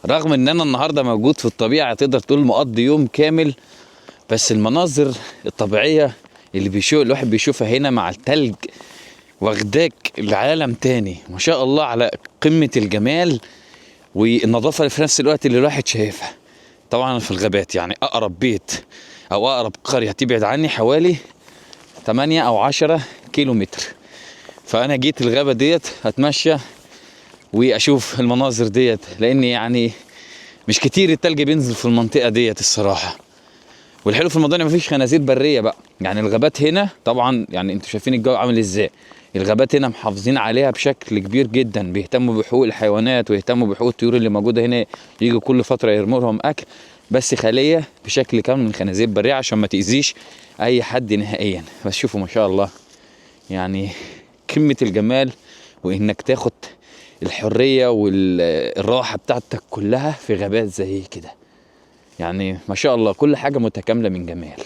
رغم ان انا النهارده موجود في الطبيعه، تقدر تقول مقضي يوم كامل، بس المناظر الطبيعيه اللي الواحد بيشوفها هنا مع التلج واخداك لعالم تاني. ما شاء الله على قمه الجمال والنظافه اللي في نفس الوقت اللي الواحد شايفها. طبعا في الغابات، يعني اقرب بيت او اقرب قريه تبعد عني حوالي 8 او 10 كيلو متر. فانا جيت الغابه ديت اتمشى واشوف المناظر ديت، لان يعني مش كتير التلج بينزل في المنطقه ديت الصراحه. والحلو في الموضوع ان مفيش خنازير بريه بقى. يعني الغابات هنا طبعا، يعني انتوا شايفين الجو عامل ازاي. الغابات هنا محافظين عليها بشكل كبير جدا، بيهتموا بحقوق الحيوانات ويهتموا بحقوق الطيور اللي موجوده هنا، يجوا كل فتره يرموا لهم اكل، بس خاليه بشكل كامل من خنازير بريه عشان ما تاذيش اي حد نهائيا. بس شوفوا ما شاء الله، يعني قمه الجمال، وانك تاخد الحريه والراحه بتاعتك كلها في غابات زي كده. يعني ما شاء الله كل حاجه متكامله من جمال.